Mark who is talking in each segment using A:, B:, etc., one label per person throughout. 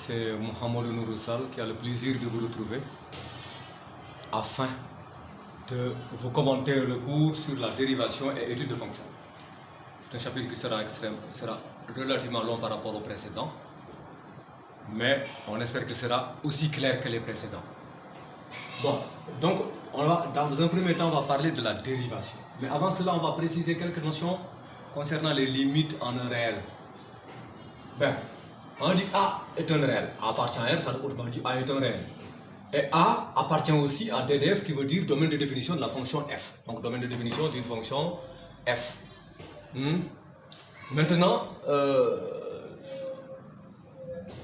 A: c'est Mohamed Nouroussal qui a le plaisir de vous retrouver afin de vous commenter le cours sur la dérivation et étude de fonctions. C'est un chapitre qui sera relativement long par rapport au précédent, mais on espère qu'il sera aussi clair que les précédents. Bon, donc dans un premier temps, on va parler de la dérivation. Mais avant cela, on va préciser quelques notions concernant les limites en un réel. Ben, on dit A est un réel, A appartient à R, ça autrement dit A est un réel. Et A appartient aussi à DDF qui veut dire domaine de définition de la fonction f. Donc domaine de définition d'une fonction f. Maintenant,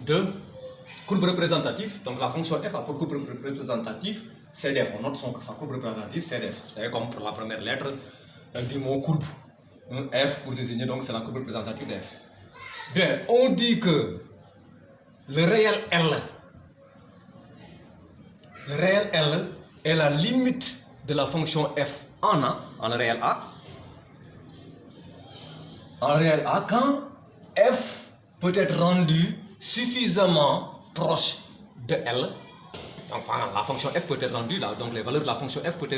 A: de courbe représentative, donc la fonction f a pour courbe représentative CDF. On note sa courbe représentative CDF. C'est comme pour la première lettre du mot courbe. F pour désigner, donc c'est la courbe représentative de f. Bien, on dit que le réel L est la limite de la fonction f en A, en réel A. En réel A, quand f peut être rendu suffisamment proche de L, donc la fonction f peut être rendue, donc les valeurs de la fonction f peuvent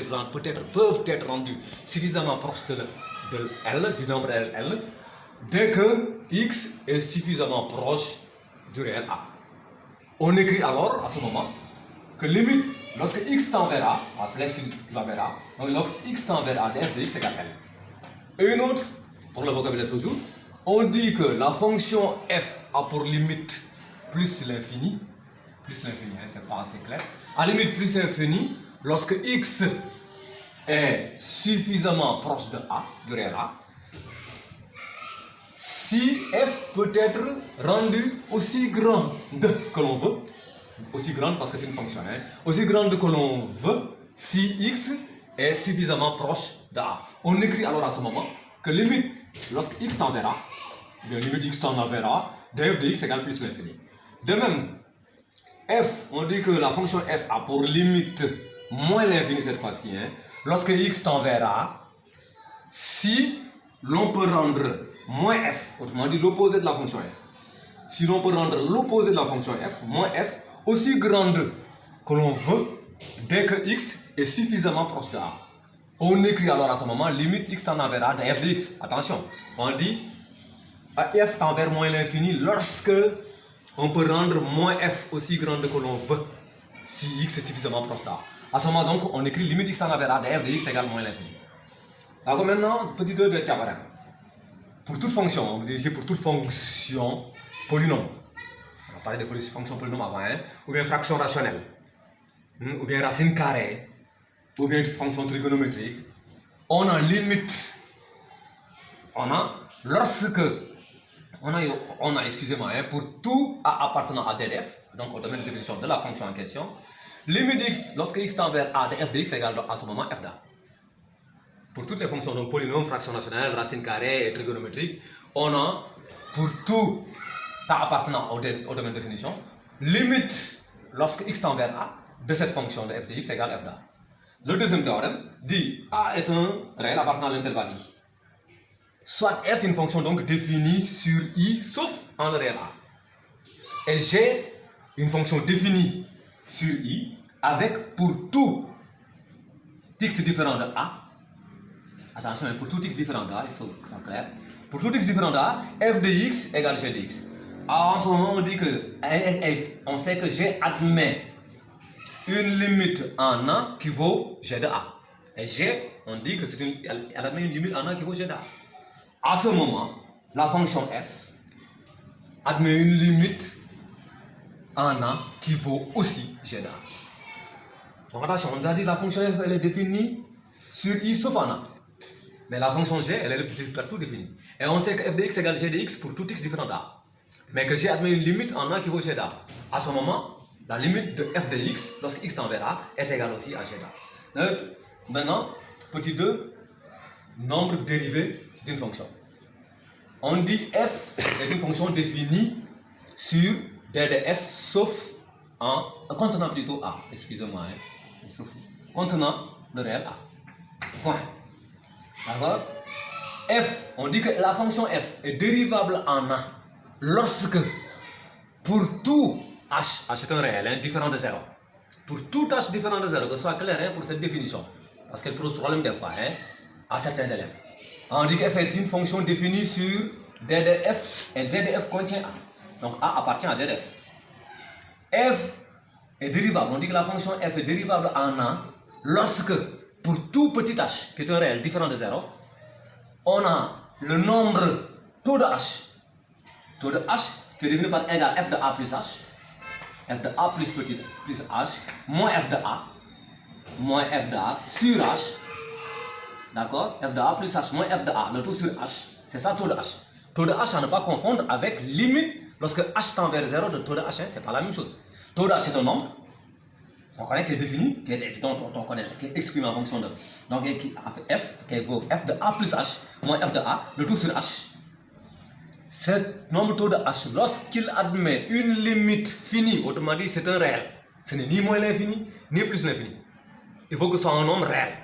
A: être rendues suffisamment proches de L, du nombre L, dès que x est suffisamment proche du réel A. On écrit alors, à ce moment, que limite, lorsque x tend vers A, la flèche qui va vers A, donc lorsque x tend vers A, df de x égale L. Et une autre, pour le vocabulaire toujours, on dit que la fonction f a pour limite plus l'infini, c'est pas assez clair, à limite plus l'infini, lorsque x est suffisamment proche de A, du réel A, si f peut être rendu aussi grande que l'on veut, aussi grande parce que c'est une fonction, aussi grande que l'on veut, si x est suffisamment proche de A. On écrit alors à ce moment que limite, lorsque x tend vers A, limite x tend vers A, df de x égale plus l'infini. De même, f, on dit que la fonction f a pour limite moins l'infini cette fois-ci, lorsque x tend vers A, si l'on peut rendre moins f, autrement dit l'opposé de la fonction f, si l'on peut rendre l'opposé de la fonction f, moins f, aussi grande que l'on veut, dès que x est suffisamment proche de A. On écrit alors à ce moment limite x tend vers A de f de x. Attention, on dit f tend vers moins l'infini lorsque on peut rendre moins f aussi grande que l'on veut, si x est suffisamment proche de A. À ce moment donc, on écrit limite x tend vers A de f de x égale moins l'infini. Alors maintenant, petit 2 de théorème. Pour toute fonction, on dit ici pour toute fonction polynôme. On a parlé de fonction polynôme avant, ou bien fraction rationnelle, ou bien racine carrée, ou bien fonction trigonométrique. On a limite, excusez-moi, pour tout A appartenant à DDF, donc au domaine de définition de la fonction en question, limite x, lorsque x tend vers A de f de x égale à ce moment f d'A. Pour toutes les fonctions, donc polynôme, fraction rationnelle, racine carrée et trigonométrique, on a pour tout A appartenant au domaine de définition, limite lorsque x tend vers A de cette fonction de f de x égale f d'A. Le deuxième théorème dit A est un réel appartenant à l'intervalle I. Soit f une fonction donc définie sur I sauf en le réel A. Et G une fonction définie sur I avec pour tout x différent de A. Attention, pour tout x différent de A, il faut que ça soit clair. Pour tout x différent de A, f de x égale g de x. Alors, en ce moment, on dit que, on sait que g admet une limite en A qui vaut g de A. Et g, on dit que elle admet une limite en A qui vaut g de A. À ce moment, la fonction f admet une limite en A qui vaut aussi g de A. Donc attention, on a dit que la fonction f elle est définie sur I sauf en A. Mais la fonction g, elle est partout définie. Et on sait que f de x égale g de x pour tout x différent d'A. Mais que g admet une limite en A qui vaut g d'A. À ce moment, la limite de f de x, lorsque x tend vers A, est égale aussi à g d'A. Maintenant, petit 2, nombre dérivé d'une fonction. On dit f est une fonction définie sur d de f sauf contenant plutôt A. Excusez-moi, contenant le réel A. Point. D'accord? F, on dit que la fonction f est dérivable en A lorsque pour tout H est un réel, hein, différent de 0. Pour tout H différent de 0, que ce soit clair hein, pour cette définition, parce qu'elle pose problème des fois hein, à certains élèves. On dit que f est une fonction définie sur D de f et D de f contient A. Donc A appartient à D de f. F est dérivable, on dit que la fonction f est dérivable en A lorsque, pour tout petit h, qui est un réel différent de 0, on a le nombre taux de h qui est devenu par égal f de a plus h, f de a plus petit plus h, moins f de a sur h, d'accord, f de a plus h moins f de a, le tout sur h, c'est ça taux de h. Taux de h à ne pas confondre avec limite lorsque h tend vers 0 de taux de h, hein, c'est pas la même chose. Taux de h c'est un nombre, on connaît qui est défini, qui est exprimé en fonction de. Donc f qui vaut f de a plus h moins f de a, le tout sur h. Ce nombre taux de h, lorsqu'il admet une limite finie, autrement dit c'est un réel, ce n'est ni moins l'infini, ni plus l'infini. Il faut que ce soit un nombre réel.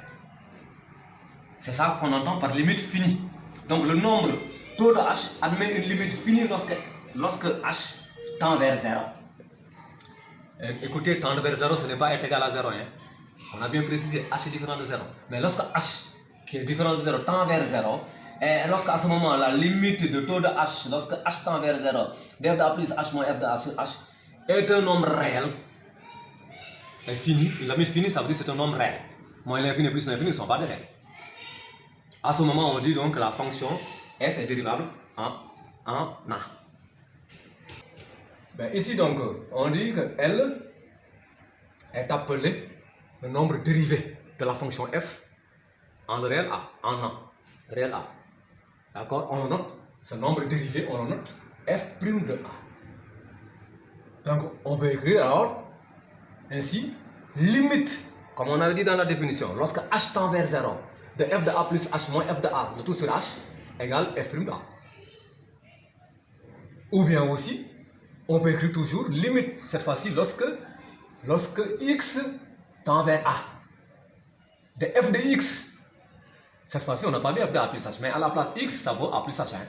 A: C'est ça qu'on entend par limite finie. Donc le nombre taux de h admet une limite finie lorsque h tend vers 0. Écoutez, tendre vers 0, ce n'est pas être égal à 0. Hein. On a bien précisé, h est différent de 0. Mais lorsque h, qui est différent de 0, tend vers 0, et lorsqu'à ce moment, la limite de taux de h, lorsque h tend vers 0, f de a plus h moins f de a sur h, est un nombre réel, est fini. La limite finie, ça veut dire que c'est un nombre réel. Moins l'infini plus l'infini ne sont pas des règles. À ce moment, on dit donc que la fonction f est dérivable en A. Ben ici donc, on dit que L est appelé le nombre dérivé de la fonction f en le réel A, réel A. D'accord? On note ce nombre dérivé, on note f' de A. Donc on peut écrire alors ainsi, limite, comme on avait dit dans la définition, lorsque h tend vers 0, de f de a plus h moins f de a, le tout sur h, égale f' de A. Ou bien aussi, on peut écrire toujours limite, cette fois-ci, lorsque x tend vers A. De f de x, cette fois-ci, on n'a pas mis f de a plus h, mais à la place x, ça vaut a plus h. Hein.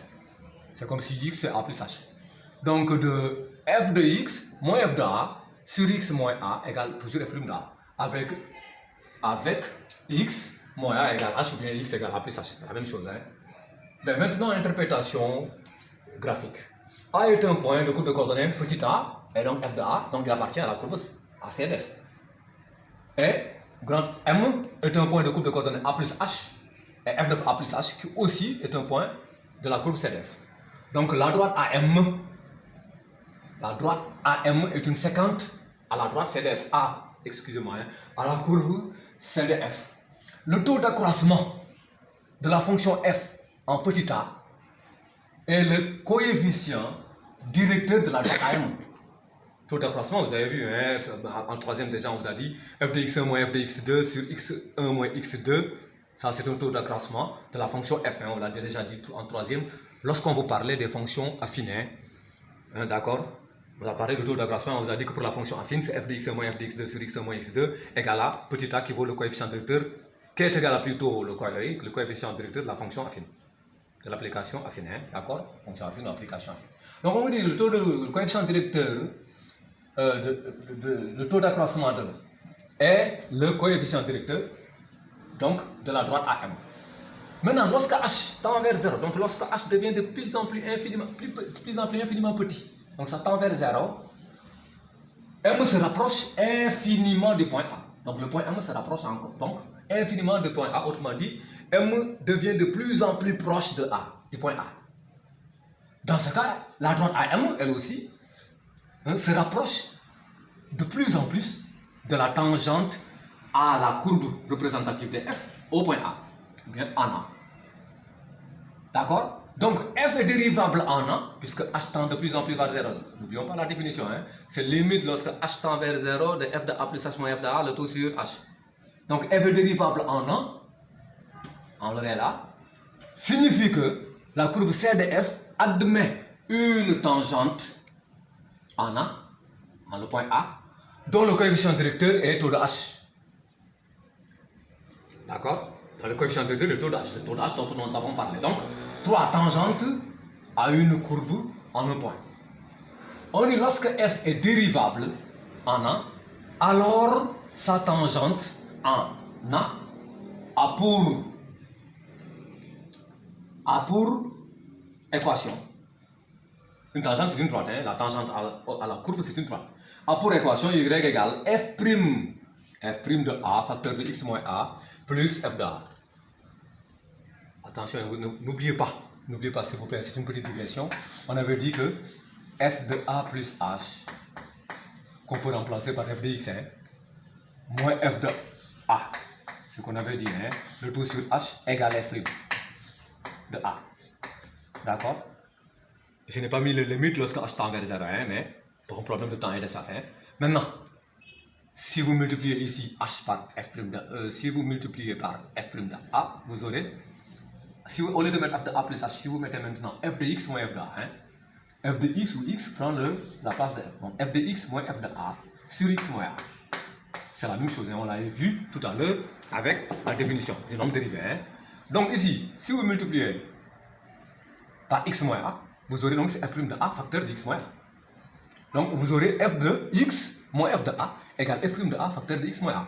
A: C'est comme si x c'est a plus h. Donc de f de x moins f de a sur x moins a égale toujours f' de a. Avec x moins a égale h ou bien x égale a plus h. C'est la même chose. Hein. Mais maintenant, interprétation graphique. A est un point de courbe de coordonnées petit a, et donc f de a, donc il appartient à la courbe ACDF. Et grand M est un point de courbe de coordonnées a plus h, et f de a plus h qui aussi est un point de la courbe CDF. Donc la droite AM est une séquente à la droite CDF, excusez-moi, hein, à la courbe CDF. Le taux d'accroissement de la fonction f en petit a est le coefficient directeur de la droite AM. Taux d'accroissement, vous avez vu, hein, en troisième déjà on vous a dit f de x1 moins f de x2 sur x1 moins x2, ça c'est un taux d'accroissement de la fonction f, hein, on l'a déjà dit en troisième, lorsqu'on vous parlait des fonctions affines, hein, d'accord, on vous a parlé du taux d'accroissement, on vous a dit que pour la fonction affine, c'est f de x1 moins f de x2 sur x1 moins x2 égale à petit a qui vaut le coefficient directeur, qui est égal à plutôt le coefficient directeur de la fonction affine, de l'application affine, hein, d'accord, fonction affine ou application affine. Donc on vous dit le coefficient directeur, le taux d'accroissement est le coefficient directeur donc, de la droite AM. Maintenant, lorsque h tend vers 0, donc lorsque h devient de plus en plus infiniment petit, donc ça tend vers 0, M se rapproche infiniment du point A. Donc le point M se rapproche encore, donc infiniment du point A, autrement dit, M devient de plus en plus proche de A, du point A. Dans ce cas, la droite AM, elle aussi, se rapproche de plus en plus de la tangente à la courbe représentative de f au point A, ou bien en A. D'accord? Donc f est dérivable en A, puisque h tend de plus en plus vers 0. N'oublions pas la définition, hein? C'est limite lorsque h tend vers 0 de f de a plus h moins f de a, le tout sur h. Donc f est dérivable en A, en le réel A, signifie que la courbe C de f admet une tangente en A, en le point A, dont le coefficient directeur est taux de h. D'accord? Dans le coefficient directeur, le taux de h dont nous avons parlé. Donc, trois tangentes à une courbe en un point. On dit lorsque f est dérivable en A, alors sa tangente en A a pour équation. Une tangente c'est une droite, hein? La tangente à la courbe c'est une droite. A pour équation y égale f' de A, facteur de x moins A, plus f de A. Attention, n'oubliez pas s'il vous plaît, c'est une petite digression. On avait dit que f de A plus h, qu'on peut remplacer par f de x, hein, moins f de A. Ce qu'on avait dit, hein, le tout sur h égale f' de A. D'accord? Je n'ai pas mis les limites lorsque h tend vers 0, hein, mais pour un problème de temps et d'espace. Hein. Maintenant, si vous multipliez ici h par f' de si vous multipliez par f' de A, vous aurez, si vous, au lieu de mettre f de A plus h, si vous mettez maintenant f de x moins f de A, hein, f de x ou x prend la place de f. Donc f de x moins f de A sur x moins A. C'est la même chose, hein, on l'avait vu tout à l'heure avec la définition du nombre dérivé. Hein. Donc ici, si vous multipliez par x moins A, vous aurez donc f' de A facteur de x moins A. Donc vous aurez f de x moins f de A égale f' de A facteur de x moins A.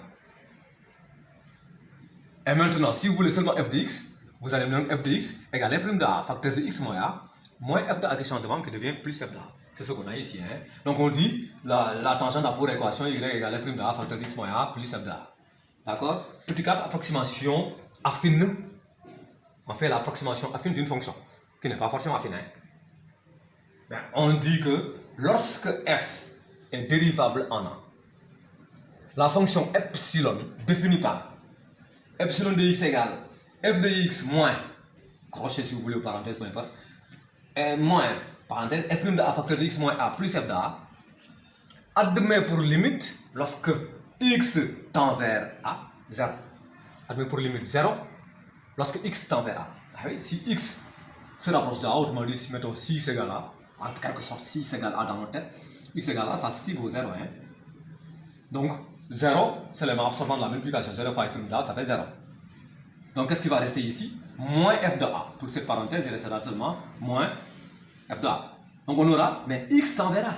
A: Et maintenant, si vous voulez seulement f de x, vous allez donc f de x égale f' de A facteur de x moins A, moins f de A qui change de membre qui devient plus f de A. C'est ce qu'on a ici. Hein. Donc on dit la tangente a pour équation y égale f' de A facteur de x moins A plus f de A. D'accord? Petit 4, approximation affine. On fait l'approximation affine d'une fonction qui n'est pas forcément affine. Hein. Ben, on dit que lorsque f est dérivable en A, la fonction epsilon définie par epsilon de x égale f de x moins, crochet si vous voulez, ou parenthèse, peu importe, et moins, parenthèse, f' de A facteur de x moins A plus f de A, admet pour limite, lorsque x tend vers A, 0. Admet pour limite 0, lorsque x tend vers A. Ah oui, si x se rapproche de A, autrement dit, si mettons si x égale A, en quelque sorte, si x égale A dans notre tête, x égale A, ça si vaut 0. Hein. Donc, 0, c'est l'élément absorbant de la multiplication. 0 fois f' de A, ça fait 0. Donc, qu'est-ce qui va rester ici? Moins f de A. Pour cette parenthèse, il restera seulement moins f de A. Donc, on aura, mais x tend vers A.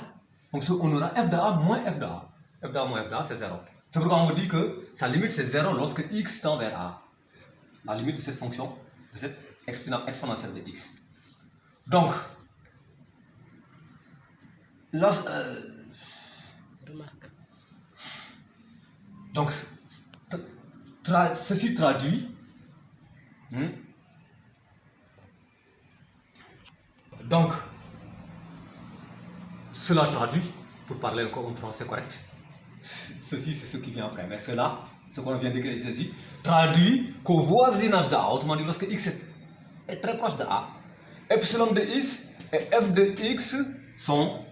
A: Donc, on aura f de A moins f de A. F de A moins f de A, c'est 0. C'est pourquoi on dit que sa limite, c'est 0 lorsque x tend vers A. La limite de cette fonction, de cette exponentielle de x. Donc, ceci traduit donc cela traduit, pour parler encore en français correct, ceci c'est ce qui vient après, mais cela, ce qu'on vient d'écrire ici, traduit qu'au voisinage de A, autrement dit lorsque x est très proche de A, epsilon de x et f de x sont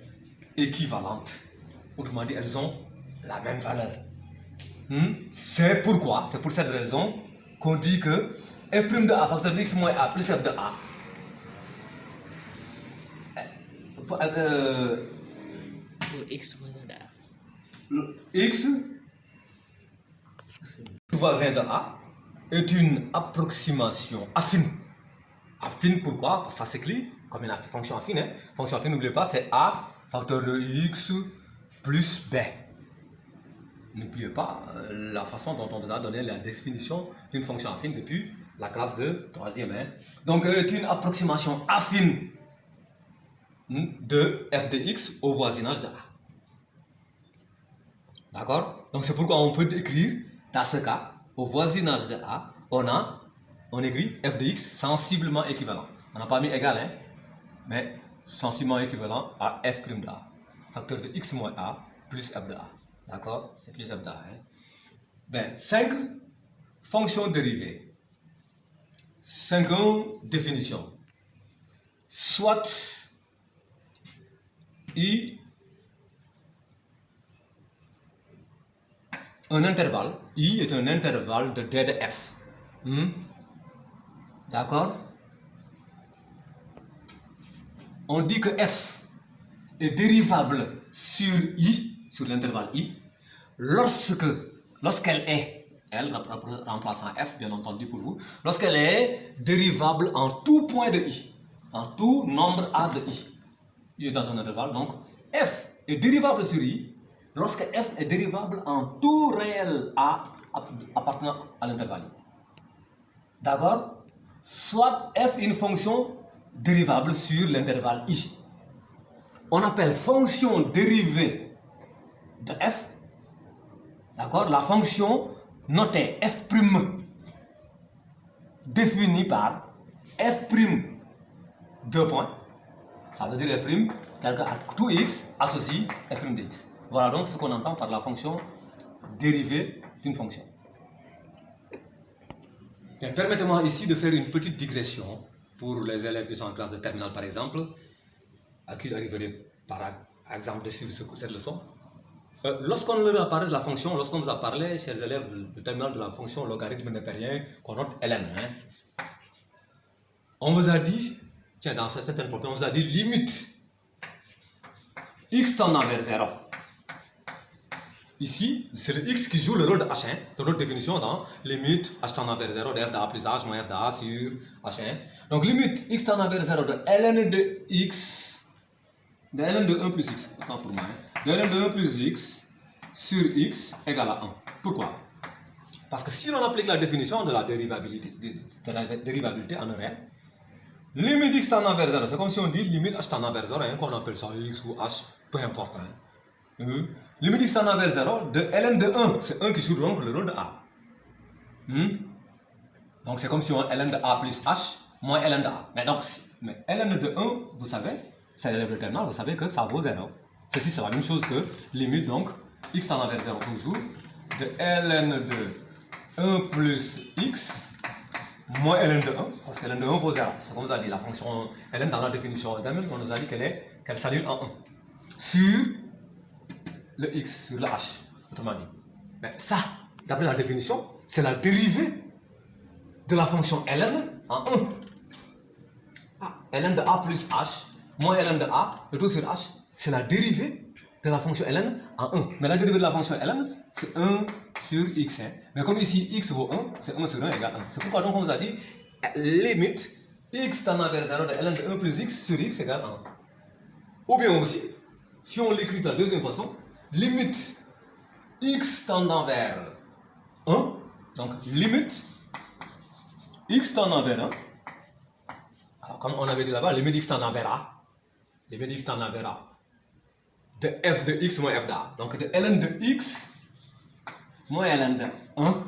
A: équivalentes. Autrement dit, elles ont la même valeur. C'est pourquoi, c'est pour cette raison qu'on dit que f' de A facteur de x moins A plus f de A
B: x moins de A.
A: X voisin de A est une approximation affine. Affine pourquoi? Parce que ça s'écrit comme une fonction affine. Hein? Fonction affine, n'oubliez pas, c'est A facteur de x plus b. N'oubliez pas la façon dont on vous a donné la définition d'une fonction affine depuis la classe de 3e. Hein? Donc, c'est une approximation affine de f de x au voisinage de A. D'accord? Donc, c'est pourquoi on peut écrire, dans ce cas, au voisinage de A, on écrit f de x sensiblement équivalent. On n'a pas mis égal, hein? Mais sensiblement équivalent à f' de A. Facteur de x moins A plus f de A. D'accord? C'est plus f de A. Hein? Ben, 5 fonctions dérivées. 5 définitions. Soit I, un intervalle. I est un intervalle de D de f. D'accord? On dit que f est dérivable sur I, sur l'intervalle I, lorsqu'elle est, elle remplaçant f, bien entendu pour vous, lorsqu'elle est dérivable en tout point de I, en tout nombre A de I. I est dans un intervalle, donc f est dérivable sur i lorsque f est dérivable en tout réel a appartenant à l'intervalle i. D'accord? Soit f est une fonction dérivable sur l'intervalle i. On appelle fonction dérivée de f, d'accord, la fonction notée f' définie par f', deux points, ça veut dire f', tel que à tout x associe f' de x. Voilà donc ce qu'on entend par la fonction dérivée d'une fonction. Permettez-moi ici de faire une petite digression pour les élèves qui sont en classe de terminale par exemple, à qui il arriverait par exemple de suivre cette leçon. Lorsqu'on leur a parlé de la fonction, lorsqu'on vous a parlé, chers élèves de terminale, de la fonction logarithme népérien qu'on note ln, on vous a dit, tiens, dans certaines problèmes, on vous a dit limite x tendant vers 0. Ici, c'est le x qui joue le rôle de h1, de notre définition dans limite h tendant vers 0 de f de a plus h moins f de a sur h1. Donc limite x tendant vers 0 de ln de x, de ln de 1 plus x, autant pour moi, de ln de 1 plus x sur x égale à 1. Pourquoi? Parce que si l'on applique la définition de la dérivabilité en réel, limite x tendant vers 0, c'est comme si on dit limite h tendant vers 0, qu'on appelle ça x ou h, peu importe. Limite x tendant vers 0 de ln de 1, c'est 1 qui joue donc le rôle de a. Donc c'est comme si on ln de a plus h moins ln de a. Mais donc, ln de 1, vous savez, c'est l'élève de terminale, vous savez que ça vaut 0. Ceci c'est la même chose que limite donc x tendant vers 0 toujours de ln de 1 plus x moins ln de 1, parce que ln de 1 vaut 0. C'est comme on a dit, la fonction ln dans la définition on nous a dit qu'elle s'annule en 1 sur le x, sur le h, autrement dit. Mais ça, d'après la définition, c'est la dérivée de la fonction ln en 1. Ln de a plus h moins ln de a, le tout sur h, c'est la dérivée de la fonction ln en 1. Mais la dérivée de la fonction ln, c'est 1 sur x. Mais comme ici, x vaut 1, c'est 1 sur 1 égale 1. C'est pourquoi donc on vous a dit, limite, x tendant vers 0 de ln de 1 plus x sur x égale 1. Ou bien aussi, si on l'écrit de la deuxième façon, limite, x tendant vers 1, donc limite, x tendant vers 1, alors comme on avait dit là-bas, limite x tendant vers a, limite x tendant vers a, de f de x moins f de a, donc de ln de x moins ln de 1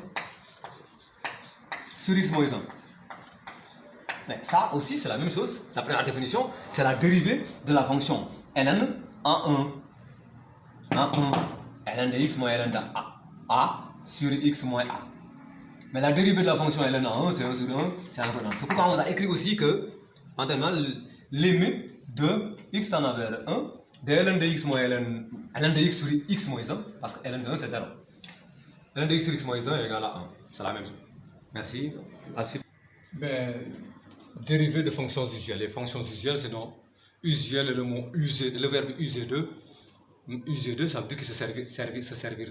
A: sur x moins 1. Mais ça aussi c'est la même chose, d'après la définition, c'est la dérivée de la fonction ln en 1, ln de x moins ln de a sur x moins a. Mais la dérivée de la fonction ln en 1, c'est 1 sur 1, c'est 1 sur 1. C'est pourquoi on a écrit aussi que, en terminale, limite de x tendant vers 1, de ln de x moins ln de x sur x moins 1, parce que ln de 1 c'est 0. Ln de x sur x moins 1 égale à 1. C'est la même chose. Merci. La suite. Ben, dérivée de fonctions usuelles. Les fonctions usuelles, c'est donc usuel et le mot user, le verbe user de. User de, ça veut dire que se servir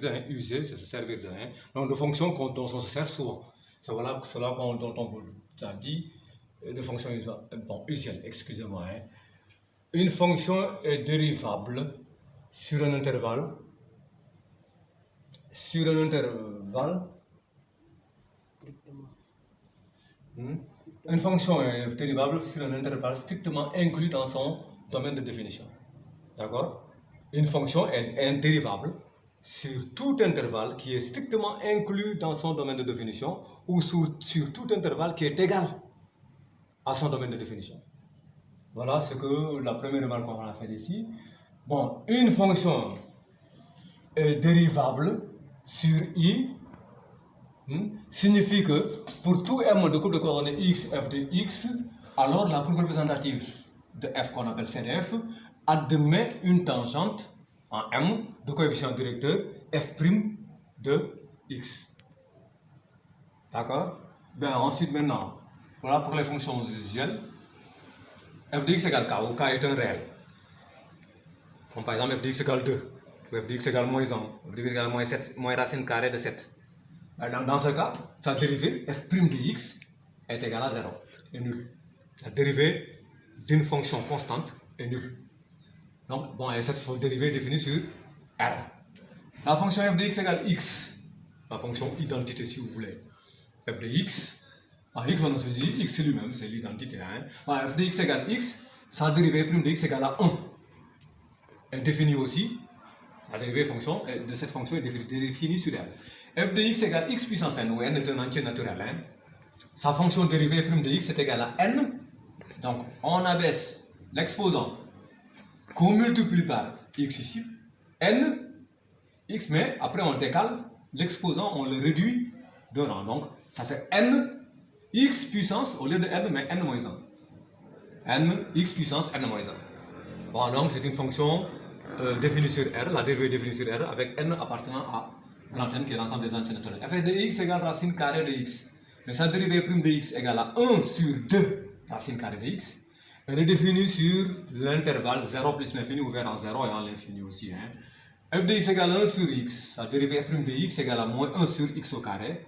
A: de, user, c'est se servir de. Donc de fonctions dont on se sert souvent. C'est voilà cela dont on vous a dit, de fonctions usuelles, excusez-moi. Une fonction est dérivable sur un intervalle. Une fonction est dérivable sur un intervalle strictement inclus dans son domaine de définition. D'accord? Une fonction est dérivable sur tout intervalle qui est strictement inclus dans son domaine de définition ou sur tout intervalle qui est égal à son domaine de définition. Voilà ce que la première remarque qu'on a fait ici. Bon, une fonction est dérivable sur i signifie que pour tout m de courbe de coordonnées x, f de x, alors la courbe représentative de f qu'on appelle CDF admet une tangente en m de coefficient directeur f' de x. D'accord? Bien, ensuite maintenant, voilà pour les fonctions usuelles. F de x égale k, où k est un réel. Comme par exemple f de x égale 2, ou f de x égale moins 1, f de x égale moins 7, moins racine carrée de 7. Dans ce cas, sa dérivée f' de x est égale à 0, est nulle. La dérivée d'une fonction constante est nulle. Donc, bon, et cette dérivée est définie sur R. La fonction f de x égale x, la fonction identité si vous voulez. F de x, x on se dit x lui-même, c'est l'identité. Hein. F de x égale x, sa dérivée f' de x égale à 1. Elle définit aussi, la dérivée fonction de cette fonction est définie sur R. F de x égale x puissance n, où n est un entier naturel. Hein. Sa fonction dérivée f' de x est égale à n. Donc, on abaisse l'exposant qu'on multiplie par x ici, n, x, mais après on décale l'exposant, on le réduit de rang. Donc, ça fait n, x puissance, au lieu de n, mais n moins 1. n, x puissance, n moins 1. Bon, donc c'est une fonction définie sur R, la dérivée définie sur R, avec n appartenant à grand N, qui est l'ensemble des entiers naturels. f de x égale racine carrée de x. Mais sa dérivée prime de x égale à 1 sur 2 racine carrée de x. Elle est définie sur l'intervalle 0 plus l'infini ouvert en 0 et en l'infini aussi. Hein. F de x égale 1 sur x. Sa dérivée f' de x égale à moins 1 sur x au carré.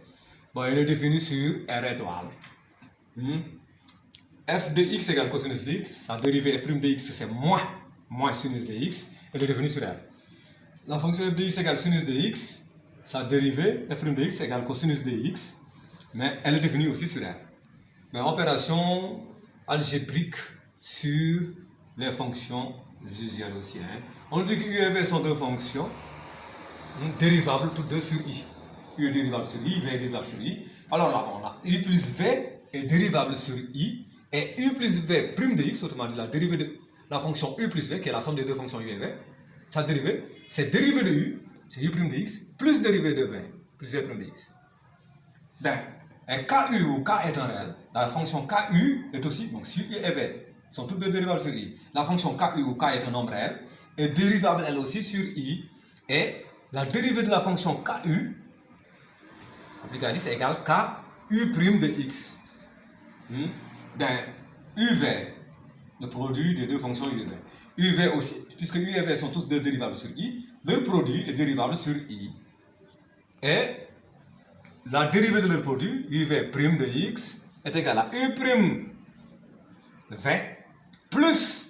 A: Bon, elle est définie sur R étoile. F de x égale cosinus de x. Sa dérivée f' de x c'est moins sinus de x. Elle est définie sur R. La fonction f de x égale sinus de x. Sa dérivée f' de x égale cosinus de x. Mais elle est définie aussi sur R. Mais opération algébrique sur les fonctions usuelles aussi. Hein. On dit que u et v sont deux fonctions dérivables toutes deux sur i. U est dérivable sur i, v est dérivable sur i. Alors là, on a u plus v est dérivable sur i et u plus v prime de x, autrement dit la dérivée de la fonction u plus v, qui est la somme des deux fonctions u et v, sa dérivée, c'est dérivée de u, c'est u prime de x, plus dérivée de v, plus v prime de x. Ben, et ku où k est un réel, la fonction ku est aussi, donc si u et v sont toutes deux dérivables sur i, la fonction ku où k est un nombre réel, est dérivable elle aussi sur i, et la dérivée de la fonction ku, appliquée à 10, est égale ku prime de x. Ben, uv, le produit des deux fonctions u et v. uv aussi, puisque u et v sont tous deux dérivables sur i, leur produit est dérivable sur i. Et la dérivée de leur produit, uv prime de x, est égale à u prime v plus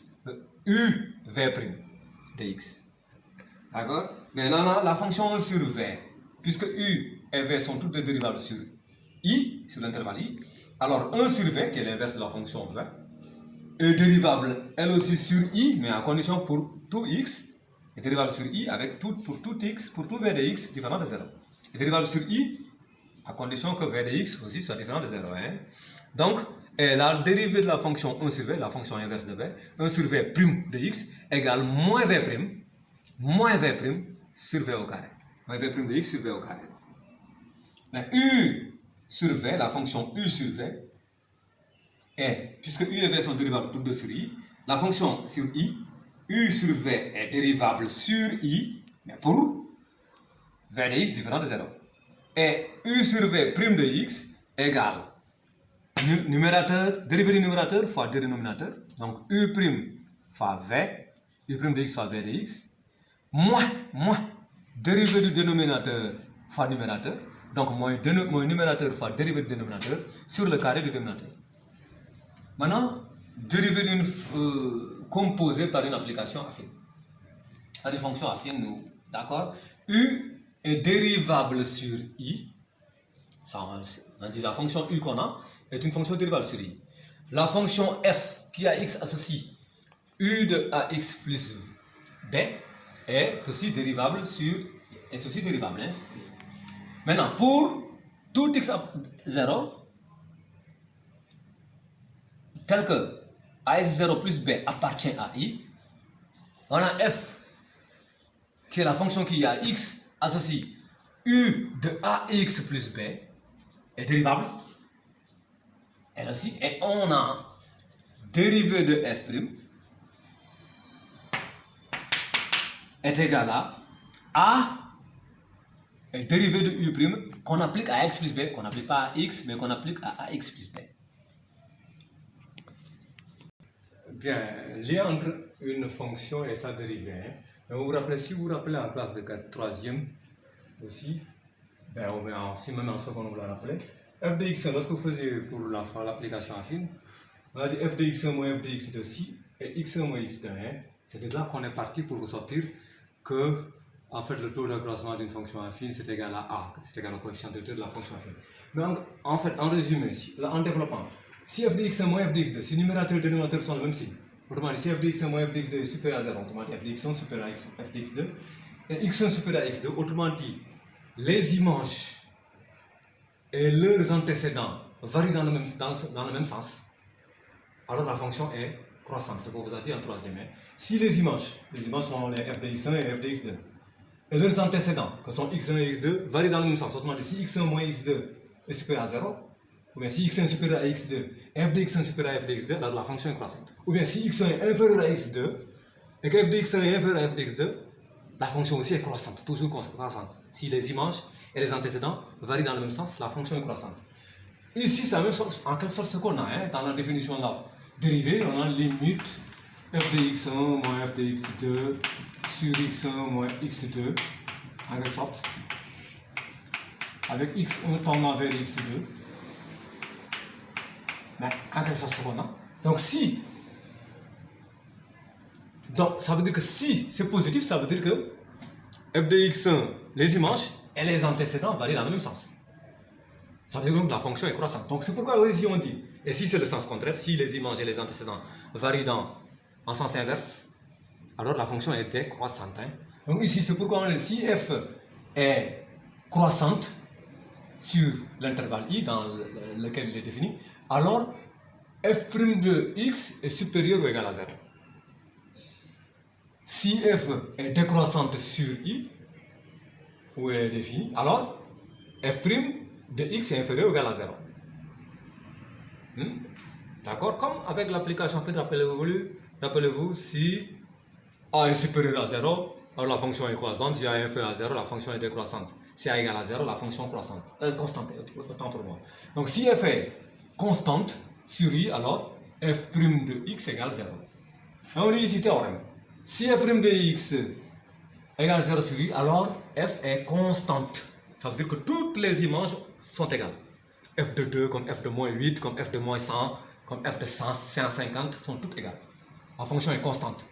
A: uv prime de x. D'accord? Mais là, la fonction 1 sur v, puisque u et v sont toutes deux dérivables sur i, sur l'intervalle i, alors 1 sur v, qui est l'inverse de la fonction v, est dérivable elle aussi sur i, mais à condition pour tout x, est dérivable sur i avec pour tout x, pour tout v de x différent de 0. Est dérivable sur i à condition que v de x aussi soit différent de 0. Hein? Donc, et la dérivée de la fonction 1 sur v, la fonction inverse de v, 1 sur v prime de x égale moins v prime sur v au carré. Moins v prime de x sur v au carré. Mais u sur v, la fonction u sur v, est, puisque u et v sont dérivables toutes deux sur i, la fonction sur i, u sur v est dérivable sur i, mais pour v de x différent de 0. Et u sur v prime de x égale numérateur, dérivée du numérateur fois dénominateur, donc u prime fois v, u prime de x fois v de x, moins dérivée du dénominateur fois numérateur, donc moins numérateur fois dérivée du dénominateur sur le carré du dénominateur. Maintenant, dérivée d'une composée par une application affine. Par une fonction affine, nous, d'accord? U est dérivable sur i. Ça, on dit la fonction u qu'on a est une fonction dérivable sur i. La fonction f qui a x associe u de ax plus b est aussi dérivable sur est aussi dérivable. Hein? Maintenant, pour tout x à 0, tel que ax0 plus b appartient à i, on a f qui est la fonction qui a x associe u de ax plus b est dérivable, elle aussi, et on a dérivée de f' est égal à a et dérivée de u' qu'on applique à x plus b, qu'on n'applique pas à x, mais qu'on applique à ax plus b. Bien, lien entre une fonction et sa dérivée. Hein. Vous vous rappelez, si vous vous rappelez en classe de 3e aussi, ben on va aussi même en seconde vous la rappelez. F de x1, lorsque vous faisiez pour l'application affine, on a dit f de x1 moins f de x de ci et x1 moins x de 1, C'est de là qu'on est parti pour vous sortir que en fait, le taux d'accroissement d'une fonction affine c'est égal à A, c'est égal au coefficient de la fonction affine. Mais en fait, en résumé, en développant, si f de x1 moins f de x2, si numérateur et dénominateur sont le même signe, autrement dit, si f de x1 moins f de x2 est supérieur à 0, autrement dit f de x1 supérieur à f de x2, et x1 supérieur à x2, autrement dit, les images et leurs antécédents varient dans le même sens, alors la fonction est croissante, ce qu'on vous a dit en troisième. Si les images sont les f de x1 et f de x2, et leurs antécédents, que sont x1 et x2, varient dans le même sens, autrement dit, si x1 moins x2 est supérieur à 0, ou bien si x1 est supérieur à x2, f de x1 supérieur à f de x2, alors la fonction est croissante. Ou bien si x1 est inférieur à x2, et que f de x1 est inférieur à f de x2, la fonction aussi est croissante, toujours croissante. Si les images et les antécédents varient dans le même sens, la fonction est croissante. Ici, c'est la même chose, en quelque sorte, ce qu'on a dans la définition de la dérivée, on a limite f de x1 moins f de x2 sur x1 moins x2, en quelque sorte, avec x1 tendant vers x2. Mais en quelque sorte, ce qu'on a. Donc, ça veut dire que si c'est positif, ça veut dire que f de x1, les images et les antécédents varient dans le même sens. Ça veut dire que la fonction est croissante. Donc, c'est pourquoi ici on dit, et si c'est le sens contraire, si les images et les antécédents varient en sens inverse, alors la fonction est décroissante. Donc, ici, c'est pourquoi on dit si f est croissante sur l'intervalle i dans lequel il est défini, alors f' de x est supérieur ou égal à 0. Si f est décroissante sur i, où elle est définie, alors f' de x est inférieur ou égal à 0. D'accord? Comme avec l'application, rappelez-vous, si a est supérieur à 0, alors la fonction est croissante. Si a est inférieur à 0, la fonction est décroissante. Si a égale à 0, la fonction constante, autant pour moi. Donc si f est constante sur i, alors f' de x égale 0. Et on dit ici théorème. Si f' de x égale 0 sur i, alors f est constante. Ça veut dire que toutes les images sont égales. F de 2 comme f de moins 8, comme f de moins 100, comme f de 150 sont toutes égales. La fonction est constante.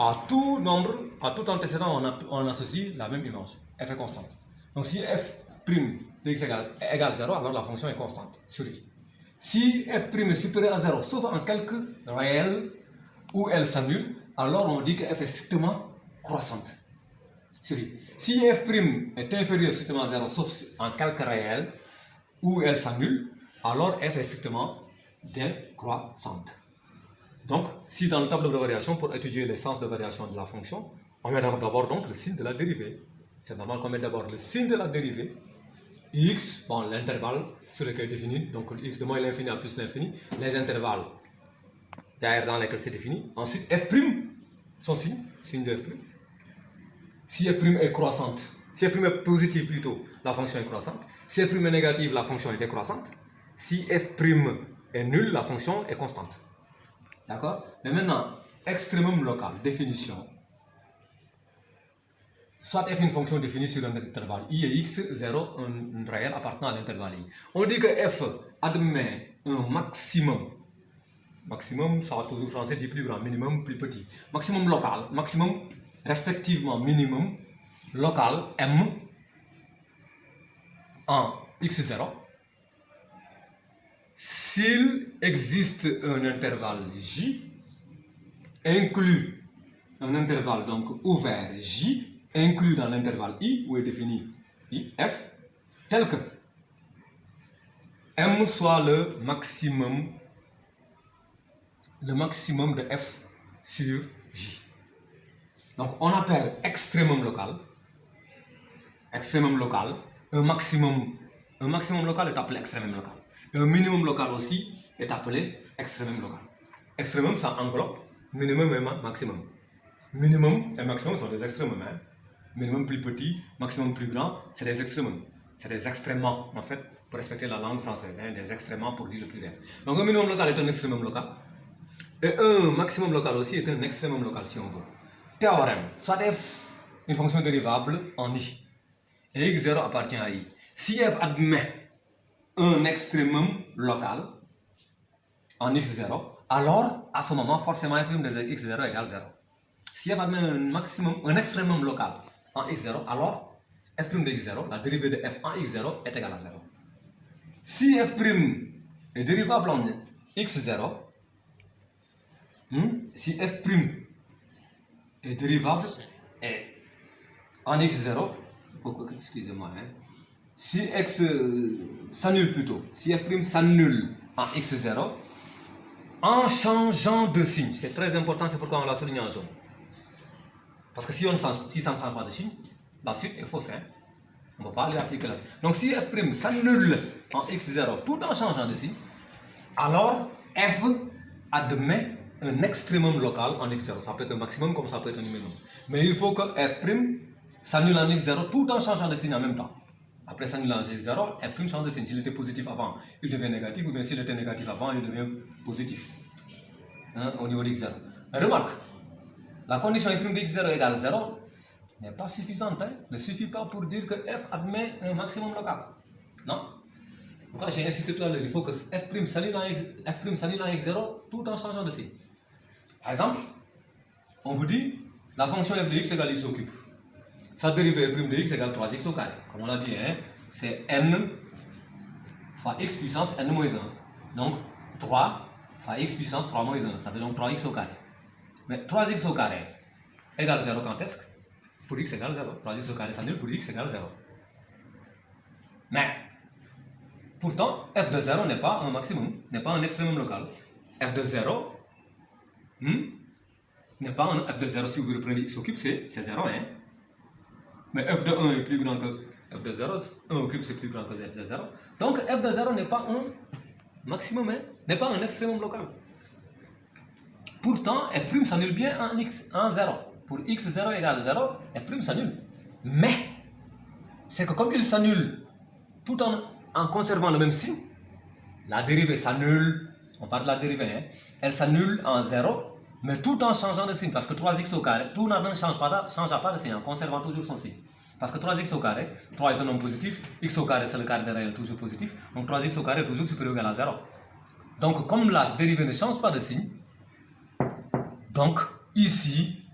A: À tout nombre, à tout antécédent, on associe la même image. F est constante. Donc si f' de x égale 0, alors la fonction est constante sur i. Si f' est supérieur à 0, sauf en calcul réel où elle s'annule, alors on dit que f est strictement croissante sur i. Si f' est inférieur strictement à 0, sauf en calcul réel où elle s'annule, alors f est strictement décroissante. Donc, si dans le tableau de variation, pour étudier les sens de variation de la fonction, on met d'abord donc le signe de la dérivée. C'est normal qu'on mette d'abord le signe de la dérivée, x, bon, l'intervalle sur lequel est défini, donc x de moins l'infini à plus l'infini, les intervalles derrière dans lesquels c'est défini. Ensuite, f', son signe de f'. Si f' est croissante, si f' est positive plutôt, la fonction est croissante. Si f' est négative, la fonction est décroissante. Si f' est nul, la fonction est constante. D'accord? Mais maintenant, extrémum local, définition. Soit f est une fonction définie sur un intervalle i et x, 0, un réel appartenant à l'intervalle i. On dit que f admet un maximum. Maximum, ça va toujours français, dit plus grand, minimum, plus petit. Maximum local, maximum, respectivement, minimum, local, m, en x0. S'il existe un intervalle j, inclus un intervalle donc ouvert j, inclus dans l'intervalle i, où est défini i, f, tel que m soit le maximum de f sur j. Donc on appelle extrémum local, un maximum local est appelé extrémum local. Un minimum local aussi est appelé extrémum local. Extrémum, ça englobe minimum et maximum. Minimum et maximum sont des extrémums. Minimum plus petit, maximum plus grand, c'est des extrémums. C'est des extréments, en fait, pour respecter la langue française. Des extréments pour dire le plus vrai. Donc un minimum local est un extrémum local. Et un maximum local aussi est un extrémum local, si on veut. Théorème. Soit f, une fonction dérivable en i. Et x0 appartient à i. Si f admet un extrémum local en x0, alors à ce moment, forcément f' de x0 égale 0. Si f admet un extrémum local en x0, alors f' de x0, la dérivée de f en x0 est égale à 0. Si f' est dérivable en x0, si f' est dérivable en x0, excusez-moi, si x s'annule plutôt, si f' s'annule en x0, en changeant de signe, c'est très important, c'est pourquoi on l'a souligné en jaune. Parce que si ça ne change pas de signe, la suite est fausse. On ne va pas l'appliquer la suite. Donc si f' s'annule en x0 tout en changeant de signe, alors f admet un extrémum local en x0. Ça peut être un maximum comme ça peut être un minimum. Mais il faut que f' s'annule en x0 tout en changeant de signe en même temps. Après s'annule en x0, f' change de signe. S'il était positif avant, il devient négatif, ou bien s'il était négatif avant, il devient positif. Au niveau de x0. Remarque, la condition f' de x0 égale 0 n'est pas suffisante. Ne suffit pas pour dire que f admet un maximum local. Non. Pourquoi j'ai insisté tout à l'heure, il faut que f' s'annule en x0 tout en changeant de signe. Par exemple, on vous dit la fonction f de x égale x au cube. Sa dérivée f' de x égale 3x au carré. Comme on l'a dit, c'est n fois x puissance n moins 1. Donc 3 fois x puissance 3 moins 1. Ça fait donc 3x au carré. Mais 3x au carré égale 0 quand est-ce? Pour x égale 0. 3x au carré s'annule pour x égale 0. Mais pourtant, f de 0 n'est pas un maximum, n'est pas un extrémum local. F de 0 n'est pas un f de 0, si vous reprenez x au cube, c'est 0, Mais f de 1 est plus grand que f de 0, 1 au cube c'est plus grand que f de 0. Donc f de 0 n'est pas un maximum, n'est pas un extrémum local. Pourtant, f' s'annule bien en 0. Pour x0 égale 0, f' s'annule. Mais, c'est que comme il s'annule tout en conservant le même signe, la dérivée s'annule, on parle de la dérivée, elle s'annule en 0, mais tout en changeant de signe, parce que 3x au carré, tout ne change pas de signe, en conservant toujours son signe. Parce que 3x au carré, 3 est un nombre positif, x au carré c'est le carré des réels toujours positif, donc 3x au carré est toujours supérieur ou égal à 0. Donc comme la dérivée ne change pas de signe, donc ici,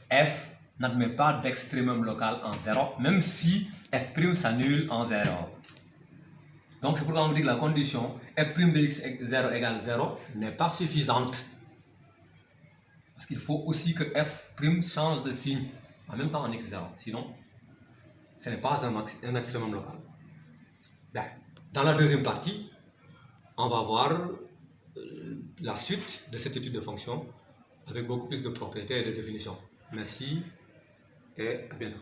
A: f n'admet pas d'extrémum local en 0, même si f' s'annule en 0. Donc c'est pourquoi on dit que la condition f' de x0 égale 0 n'est pas suffisante. Parce qu'il faut aussi que f' change de signe en même temps en x0. Sinon, ce n'est pas un extrémum local. Bien. Dans la deuxième partie, on va voir la suite de cette étude de fonction avec beaucoup plus de propriétés et de définitions. Merci et à bientôt.